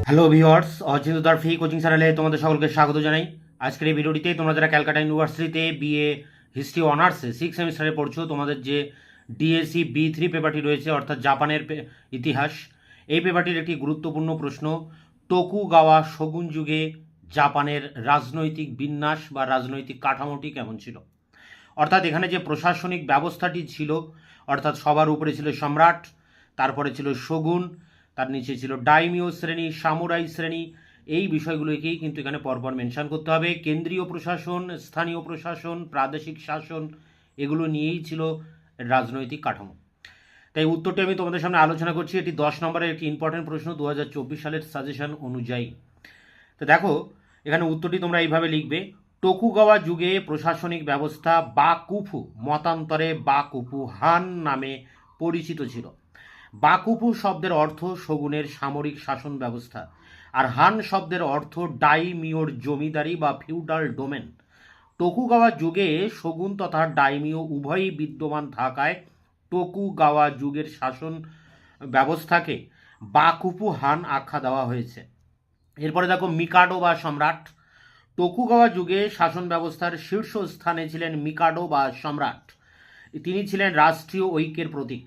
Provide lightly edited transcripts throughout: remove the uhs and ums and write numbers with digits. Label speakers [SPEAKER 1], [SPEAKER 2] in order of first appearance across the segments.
[SPEAKER 1] Hello viewers, অচিন্ততার free coaching চ্যানেলে তোমাদের সকলকে স্বাগত জানাই। আজকের এই ভিডিওটিতে তোমরা যারা ক্যালকাটা ইউনিভার্সিটিতে বিএ হিস্ট্রি অনার্সে 6 সেমিস্টারে পড়ছো, তোমাদের যে ডিএসসি B3 পেপারটি রয়েছে অর্থাৎ জাপানের ইতিহাস, এই পেপারটির একটি গুরুত্বপূর্ণ প্রশ্ন, টোকুগাওয়া শোগুন যুগে জাপানের রাজনৈতিক বিন্যাস বা রাজনৈতিক কাঠামোটি কেমন ছিল। অর্থাৎ এখানে যে প্রশাসনিক ব্যবস্থাটি ছিল, অর্থাৎ সবার উপরে ছিল সম্রাট, তারপরে ছিল শোগুন, তার নিচে ছিল ডাইমিও শ্রেণী, সামুরাই শ্রেণী। এই বিষয়গুলোকেই কিন্তু এখানে পরপর মেনশন করতে হবে। কেন্দ্রীয় প্রশাসন, স্থানীয় প্রশাসন, প্রাদেশিক শাসন, এগুলো নিয়েই ছিল রাজনৈতিক কাঠামো। তাই উত্তরটি আমি তোমাদের সামনে আলোচনা করছি। এটি 10 নম্বরের একটি ইম্পর্টেন্ট প্রশ্ন 2024 সালের সাজেশন অনুযায়ী। তো দেখো, এখানে উত্তরটি তোমরা এইভাবে লিখবে: টোকুগাওয়া যুগে প্রশাসনিক ব্যবস্থা বাকুফু, মতান্তরে বাকুফু হান নামে পরিচিত ছিল। বাকুফু শব্দের অর্থ শোগুনের সামরিক শাসন ব্যবস্থা, আর হান শব্দের অর্থ ডাইমিওর জমিদারি বা ফিউডাল ডোমেন। টোকুগাওয়া যুগে শোগুন তথা ডাইমিও উভয়ই বিদ্যমান থাকায় টোকুগাওয়া যুগের শাসন ব্যবস্থাকে বাকুফু হান আখ্যা দেওয়া হয়েছে। এরপরে দেখো, মিকাডো বা সম্রাট। টোকুগাওয়া যুগে শাসন ব্যবস্থার শীর্ষস্থানে ছিলেন মিকাডো বা সম্রাট। তিনি ছিলেন রাষ্ট্রীয় ঐক্যের প্রতীক।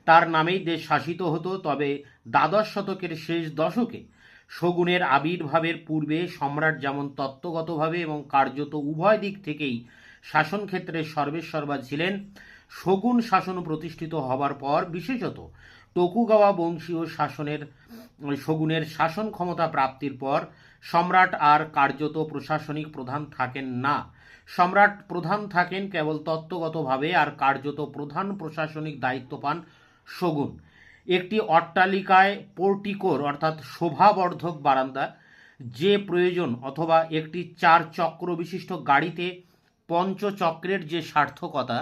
[SPEAKER 1] তার নামেই দেশ শাসিত হতো। তবে দ্বাদশ শতকের শেষ দশকে শোগুনের আবির্ভাবের পূর্বে সম্রাট যেমন তত্ত্বগতভাবে এবং কার্যত উভয় দিক থেকেই শাসন ক্ষেত্রে সর্বেসর্বা ছিলেন, শোগুন শাসন প্রতিষ্ঠিত হবার পর বিশেষত টোকুগাওয়া বংশীয় শোগুনের শাসন ক্ষমতা প্রাপ্তির পর সম্রাট আর কার্যত প্রশাসনিক প্রধান থাকেন না। সম্রাট প্রধান থাকেন কেবল তত্ত্বগতভাবে, আর কার্যত প্রধান প্রশাসনিক দায়িত্ব পান শোগুন। একটি অট্টালিকায় পোর্টিকোর অর্থাৎ শোভাবর্ধক বারান্দা যে প্রয়োজন, অথবা একটি 4 চক্র বিশিষ্ট গাড়িতে পঞ্চচক্রের যে সার্থকতা,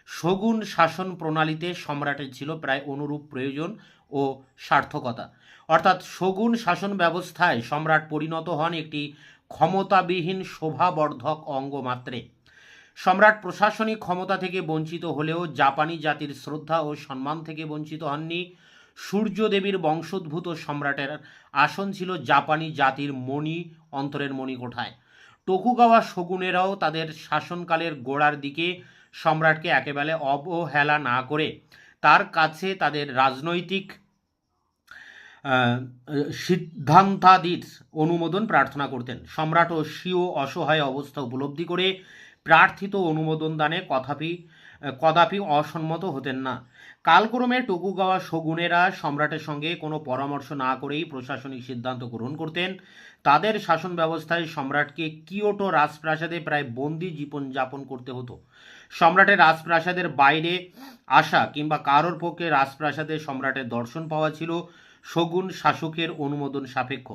[SPEAKER 1] শোগুন শাসন প্রণালীতে সম্রাটের ছিল প্রায় অনুরূপ প্রয়োজন ও সার্থকতা। অর্থাৎ শোগুন শাসন ব্যবস্থায় সম্রাট পরিণত হন একটি ক্ষমতাবিহীন শোভাবর্ধক অঙ্গ মাত্রে। সম্রাট প্রশাসনিক ক্ষমতা থেকে বঞ্চিত হলেও জাপানি জাতির শ্রদ্ধা ও সম্মান থেকে বঞ্চিত হননি। সূর্যদেবীর বংশোদ্ভূত সম্রাটের আসন ছিল জাপানি জাতির অন্তরের মণিকোঠায়। টোকুগাওয়া শোগুনেরাও তাদের শাসনকালের গোড়ার দিকে সম্রাটকে একেবারে অবহেলা না করে তার কাছে তাদের রাজনৈতিক সিদ্ধান্তাদির অনুমোদন প্রার্থনা করতেন। সম্রাটও স্বীয় অসহায় অবস্থা উপলব্ধি করে প্রার্থিত অনুমোদন দানে কদাপি অসম্মত হতেন না। কালক্রমে টোকুগাওয়া শোগুনেরা সম্রাটের সঙ্গে কোনো পরামর্শ না করেই প্রশাসনিক সিদ্ধান্ত গ্রহণ করতেন। তাদের শাসন ব্যবস্থায় সম্রাটকে কিয়োটো রাজপ্রাসাদে প্রায় বন্দি জীবন যাপন করতে হতো। সম্রাটের রাজপ্রাসাদের বাইরে আসা কিংবা কারোর পক্ষে রাজপ্রাসাদে সম্রাটের দর্শন পাওয়া ছিল শোগুন শাসকের অনুমোদন সাপেক্ষ।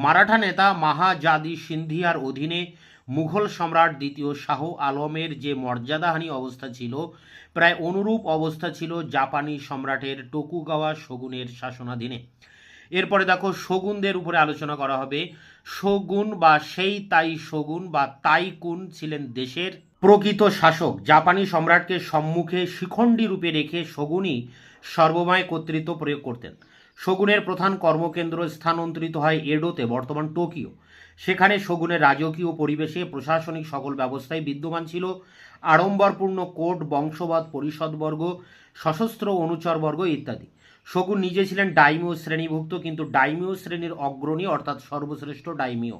[SPEAKER 1] মারাঠা নেতা মাহাজাদি সিন্ধিয়ার অধীনে মুঘল সম্রাট দ্বিতীয় শাহ আলমের যে মর্যাদাহানি অবস্থা ছিল, প্রায় অনুরূপ অবস্থা ছিল জাপানি সম্রাটের টোকুগাওয়া শোগুনের শাসনাধীনে। এরপরে দেখো, শোগুনদের উপরে আলোচনা করা হবে। শোগুন বা সেই তাই শোগুন বা তাইকুন ছিলেন দেশের প্রকৃত শাসক। জাপানি সম্রাটকে সম্মুখে শিখণ্ডী রূপে রেখে শোগুনই সর্বময় কর্তৃত্ব প্রয়োগ করতেন। শোগুনের প্রধান কর্মকেন্দ্র স্থানান্তরিত হয় এডোতে, বর্তমান টোকিও। সেখানে শোগুনের রাজকীয় পরিবেশে প্রশাসনিক সকল ব্যবস্থাই বিদ্যমান ছিল। আড়ম্বরপূর্ণ কোর্ট, বংশবাদ পরিষদবর্গ, সশস্ত্র অনুচরবর্গ ইত্যাদি। শোগুন নিজে ছিলেন ডাইমিও শ্রেণীভুক্ত, কিন্তু ডাইমিও শ্রেণীর অগ্রণী অর্থাৎ সর্বশ্রেষ্ঠ ডাইমিও।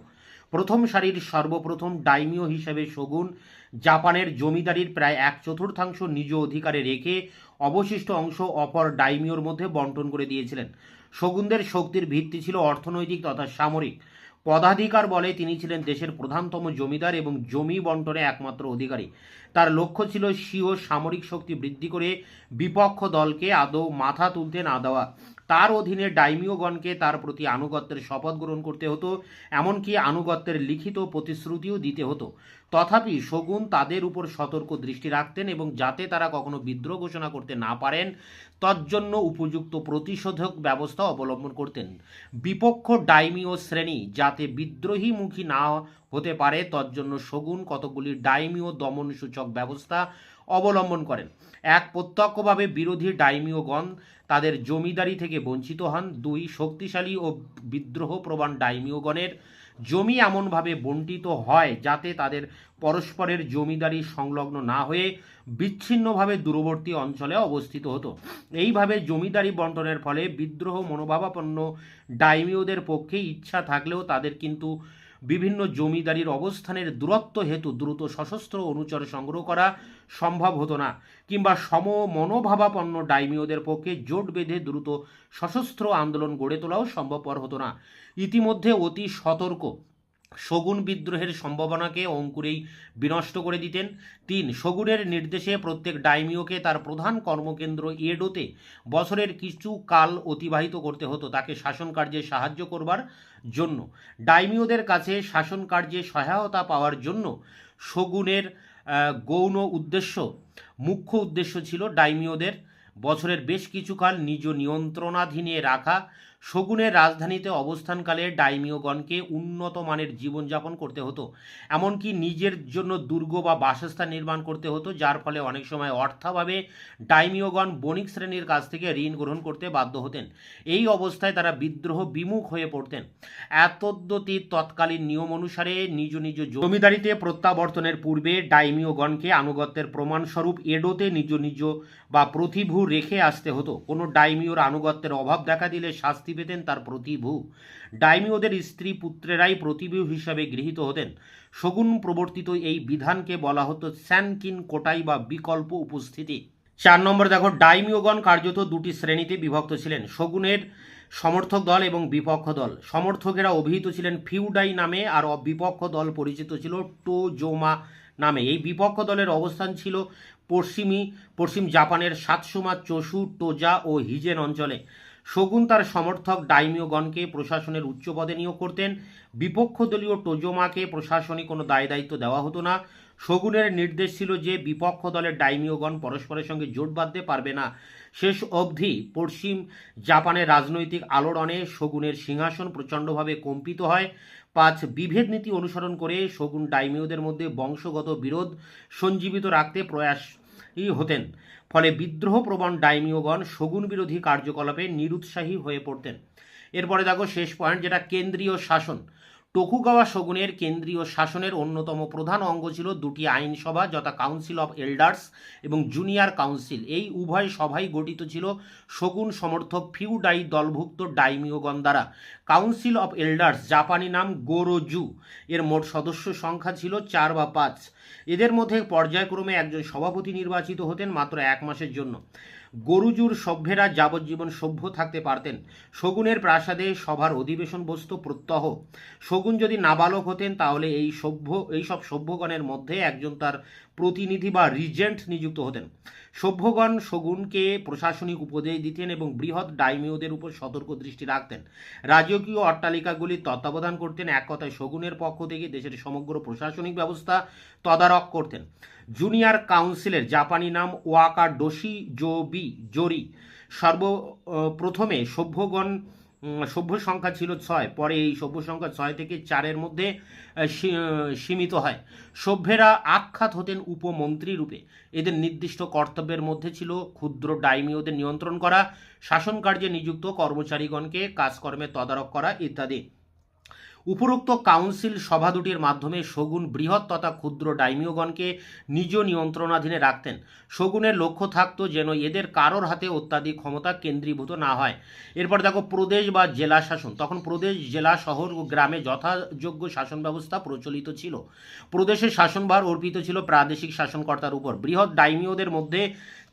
[SPEAKER 1] প্রথম সারির সর্বপ্রথম ডাইমিও হিসেবে শোগুন জাপানের জমিদারির প্রায় 1/4 নিজ অধিকারে রেখে অবশিষ্ট অংশ অপর ডাইমিওর মধ্যে বন্টন করে দিয়েছিলেন। শোগুনদের শক্তির ভিত্তি ছিল অর্থনৈতিক তথা সামরিক। পদাধিকার বলে তিনি ছিলেন দেশের প্রধানতম জমিদার এবং জমি বন্টনে একমাত্র অধিকারী। তার লক্ষ্য ছিল স্বীয় সামরিক শক্তি বৃদ্ধি করে বিপক্ষ দলকে আদৌ মাথা তুলতে না দেওয়া। তার অধীনে ডাইমিওগণকে তার প্রতি আনুগত্যের শপথ গ্রহণ করতে হতো, এমনকি আনুগত্যের লিখিত প্রতিশ্রুতিও দিতে হতো। তথাপি শোগুন তাদের উপর সতর্ক দৃষ্টি রাখতেন এবং যাতে তারা কখনো বিদ্রোহ ঘোষণা করতে না পারেন তজ্জন্য উপযুক্ত প্রতিশোধক ব্যবস্থা অবলম্বন করতেন। বিপক্ষ ডাইমিও শ্রেণী যাতে বিদ্রোহীমুখী না হতে পারে তজ্জন্য শোগুন কতগুলি ডাইমিও দমন সূচক ব্যবস্থা অবলম্বন করেন। এক, প্রত্যক্ষভাবে বিরোধী ডাইমিওগণ তাদের জমিদারি থেকে বঞ্চিত হন। 2, শক্তিশালী ও বিদ্রোহপ্রবণ ডাইমিওগণের জমি এমনভাবে বণ্টিত হয় যাতে তাদের পরস্পরের জমিদারি সংলগ্ন না হয়ে বিচ্ছিন্নভাবে দূরবর্তী অঞ্চলে অবস্থিত হতো। এইভাবে জমিদারি বন্টনের ফলে বিদ্রোহ মনোভাবাপন্ন ডাইমিওদের পক্ষে ইচ্ছা থাকলেও তাদের কিন্তু বিভিন্ন জমিদারির অবস্থানের দূরত্ব হেতু দ্রুত সশস্ত্র অনুচর সংগ্রহ করা সম্ভব হতো না, কিংবা সম মনোভাবাপন্ন ডাইমিওদের পক্ষে জোট বেঁধে দ্রুত সশস্ত্র আন্দোলন গড়ে তোলাও সম্ভবপর হতো না। ইতিমধ্যে অতি সতর্ক শগুন বিদ্রোহের সম্ভাবনাকে অঙ্কুরেই বিনষ্ট করে দিতেন। 3, শগুনের নির্দেশে প্রত্যেক ডাইমিওকে তার প্রধান কর্মকেন্দ্র এডোতে বছরের কিছু কাল অতিবাহিত করতে হতো তাকে শাসন কার্যে সাহায্য করবার জন্য। ডাইমিওদের কাছে শাসন কার্যে সহায়তা পাওয়ার জন্য শগুনের গৌণ উদ্দেশ্য মুখ্য উদ্দেশ্য ছিল ডাইমিওদের বছরের বেশ কিছুকাল নিজ নিয়ন্ত্রণাধীনে রাখা। শগুনের রাজধানীতে অবস্থানকালে ডাইমিওগণকে উন্নত মানের জীবনযাপন করতে হতো, এমনকি নিজের জন্য দুর্গ বা বাসস্থান নির্মাণ করতে হতো, যার ফলে অনেক সময় অর্থাভাবে ডাইমিওগণ বণিক শ্রেণীর কাছ থেকে ঋণ গ্রহণ করতে বাধ্য হতেন। এই অবস্থায় তারা বিদ্রোহ বিমুখ হয়ে পড়তেন। এতদ্ব্যতীত তৎকালীন নিয়ম অনুসারে নিজ নিজ জমিদারিতে প্রত্যাবর্তনের পূর্বে ডাইমিওগণকে আনুগত্যের প্রমাণস্বরূপ এডোতে নিজ নিজ বা প্রতিভূ রেখে আসতে হতো। কোনো ডাইমিওর আনুগত্যের অভাব দেখা দিলে শাস্তি পেতেন তার প্রতিভূ। ডাইমিওদের স্ত্রী পুত্রেরাই প্রতিভূ হিসাবে গৃহীত হতেন। শগুন প্রবর্তিত এই বিধানকে বলা হতো স্যানকিন কোটাই বা বিকল্প উপস্থিতি। 4 নম্বর দেখো, ডাইমিওগণ কার্যত দুটি শ্রেণীতে বিভক্ত ছিলেন: শগুনের সমর্থক দল এবং বিপক্ষ দল। সমর্থকেরা অভিহিত ছিলেন ফিউডাই নামে, আর বিপক্ষ দল পরিচিত ছিল টোজোমা নামে। এই বিপক্ষ দলের অবস্থান ছিল পশ্চিম জাপানের সাতসোমা, চোশু, টোজা ও হিজেন অঞ্চলে। শগুন তার সমর্থক ডাইমিওগণকে প্রশাসনের উচ্চ পদে নিয়োগ করতেন। বিপক্ষ দলীয় টোজোমাকে প্রশাসনিক কোনো দায় দায়িত্ব দেওয়া হতো না। শগুনের নির্দেশ ছিল যে বিপক্ষ দলের ডাইমিওগণ পরস্পরের সঙ্গে জোট বাঁধতে পারবে না। শেষ অবধি পশ্চিম জাপানের রাজনৈতিক আলোড়নে শগুনের সিংহাসন প্রচণ্ডভাবে কম্পিত হয়। 5, বিভেদ নীতি অনুসরণ করে শগুন ডাইমিওদের মধ্যে বংশগত বিরোধ সঞ্জীবিত রাখতে প্রয়াসী হতেন, ফলে বিদ্রোহপ্রবণ ডাইমিওগণ শগুন বিরোধী কার্যকলাপে নিরুৎসাহী হয়ে পড়তেন। এরপরে দেখো শেষ পয়েন্ট, যেটা কেন্দ্রীয় শাসন। টোকুগাওয়া শগুনের কেন্দ্রীয় শাসনের অন্যতম প্রধান অঙ্গ ছিল দুটি আইনসভা, যথা কাউন্সিল অফ এল্ডার্স এবং জুনিয়র কাউন্সিল। এই উভয় সভাই গঠিত ছিল শগুন সমর্থক ফিউডাই দলভুক্ত ডাইমিওগণ দ্বারা। কাউন্সিল অফ এল্ডার্স, জাপানি নাম গোরোজু, এর মোট সদস্য সংখ্যা ছিল 4 বা 5। এদের মধ্যে পর্যায়ক্রমে একজন সভাপতি নির্বাচিত হতেন মাত্র 1 মাসের জন্য। গরুজুর সভ্যেরা যাবজ্জীবন সভ্য থাকতে পারতেন। শগুনের প্রাসাদে সভার অধিবেশন বসত প্রত্যহ। শগুন যদি নাবালক হতেন তাহলে এইসব সভ্যগণের মধ্যে একজন তার প্রতিনিধি বা রিজেন্ট নিযুক্ত হতেন। সভ্যগণ শগুনকে প্রশাসনিক উপদেশ দিতেন এবং বৃহৎ ডাইমিওদের উপর সতর্ক দৃষ্টি রাখতেন। রাজকীয় অট্টালিকাগুলির তত্ত্বাবধান করতেন। এক কথায় শগুনের পক্ষ থেকে দেশের সমগ্র প্রশাসনিক ব্যবস্থা তদারক করতেন। জুনিয়র কাউন্সিলের জাপানি নাম ওয়াকা ডোশি জোরি। সর্বপ্রথমে সভ্য সংখ্যা ছিল 6, পরে এই সভ্য সংখ্যা 6 থেকে 4-এর মধ্যে সীমিত হয়। সভ্যেরা আখ্যাত হতেন উপমন্ত্রী রূপে। এদের নির্দিষ্ট কর্তব্যের মধ্যে ছিল ক্ষুদ্র ডাইমিওদের নিয়ন্ত্রণ করা, শাসন কার্যে নিযুক্ত কর্মচারীগণকে কাজকর্মে তদারক করা ইত্যাদি। উপরোক্ত কাউন্সিল সভা দুটির মাধ্যমে শগুন বৃহৎ তথা ক্ষুদ্র ডাইমিওগণকে নিজ নিয়ন্ত্রণাধীনে রাখতেন। শগুনের লক্ষ্য থাকতো যেন এদের কারোর হাতে অত্যাধিক ক্ষমতা কেন্দ্রীভূত না হয়। এরপর দেখো প্রদেশ বা জেলা শাসন। তখন প্রদেশ, জেলা, শহর ও গ্রামে যথাযোগ্য শাসন ব্যবস্থা প্রচলিত ছিল। প্রদেশের শাসনভার অর্পিত ছিল প্রাদেশিক শাসনকর্তার উপর। বৃহৎ ডাইমিওদের মধ্যে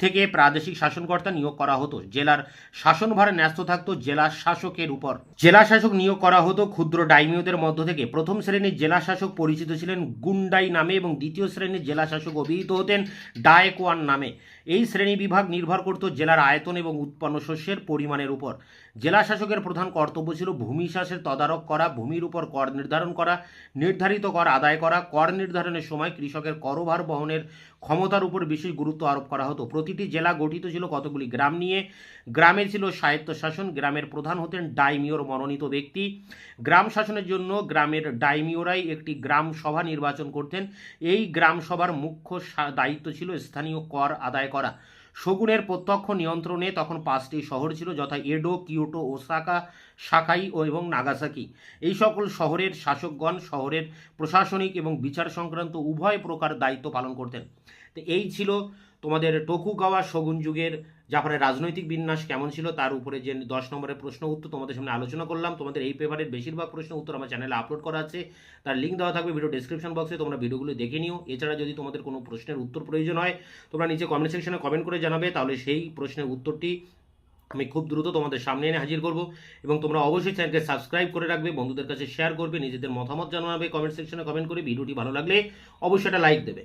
[SPEAKER 1] থেকে প্রাদেশিক শাসনকর্তা নিয়োগ করা হতো। জেলার শাসনভার ন্যস্ত থাকতো জেলা শাসকের উপর। জেলা শাসক নিয়োগ করা হতো ক্ষুদ্র ডাইমিওদের মধ্য থেকে। প্রথম শ্রেণীর জেলা শাসক পরিচিত ছিলেন গুন্ডাই নামে এবং দ্বিতীয় শ্রেণীর জেলা শাসক অভিহিত হতেন ডায়েকোয়ান নামে। এই শ্রেণী বিভাগ নির্ভর করত জেলার আয়তন এবং উৎপন্ন শস্যের পরিমাণের উপর। জেলা শাসকের প্রধান কর্তব্য ছিল ভূমি চাষের তদারক করা, ভূমির উপর কর নির্ধারণ করা, নির্ধারিত কর আদায় করা, কর নির্ধারণের সময় কৃষকের করভার বহনের ক্ষমতার উপর বিশেষ গুরুত্ব আরোপ করা হতো। প্রতিটি জেলা গঠিত ছিল কতগুলি গ্রাম নিয়ে। গ্রামে ছিল স্বায়ত্তশাসন। গ্রামের প্রধান হতেন ডাইমিওর মনোনীত ব্যক্তি। গ্রাম শাসনের জন্য গ্রামের ডাইমিওরাই একটি গ্রাম সভা নির্বাচন করতেন। এই গ্রাম সভার মুখ্য দায়িত্ব ছিল স্থানীয় কর আদায় করা। শগুনের প্রত্যক্ষ নিয়ন্ত্রণে তখন 5টি শহর ছিল, যথা এডো, কিয়োটো, ওসাকা, সাকাই এবং নাগাসাকি। এই সকল শহরের শাসকগণ শহরের প্রশাসনিক এবং বিচার সংক্রান্ত উভয় প্রকার দায়িত্ব পালন করতেন। তো এই ছিল তোমাদের টোকুগাওয়া শগুন যুগের জাপানের রাজনৈতিক বিন্যাস কেমন ছিল তার উপরে যে 10 নম্বরের প্রশ্ন উত্তর তোমাদের সামনে আলোচনা করলাম। তোমাদের এই পেপারের বেশিরভাগ প্রশ্ন উত্তর আমার চ্যানেলে আপলোড করা আছে, তার লিঙ্ক দেওয়া থাকবে ভিডিও ডেসক্রিপশন বক্সে, তোমরা ভিডিওগুলো দেখে নিও। এছাড়া যদি তোমাদের কোনো প্রশ্নের উত্তর প্রয়োজন হয় তোমরা নিচে কমেন্ট সেকশনে কমেন্ট করে জানাবে, তাহলে সেই প্রশ্নের উত্তরটি আমি খুব দ্রুত তোমাদের সামনে এনে হাজির করব। এবং তোমরা অবশ্যই চ্যানেলকে সাবস্ক্রাইব করে রাখবে, বন্ধুদের কাছে শেয়ার করবে, নিজেদের মতামত জানাবে কমেন্ট সেকশনে কমেন্ট করে। ভিডিওটি ভালো লাগলে অবশ্যই একটা লাইক দেবে।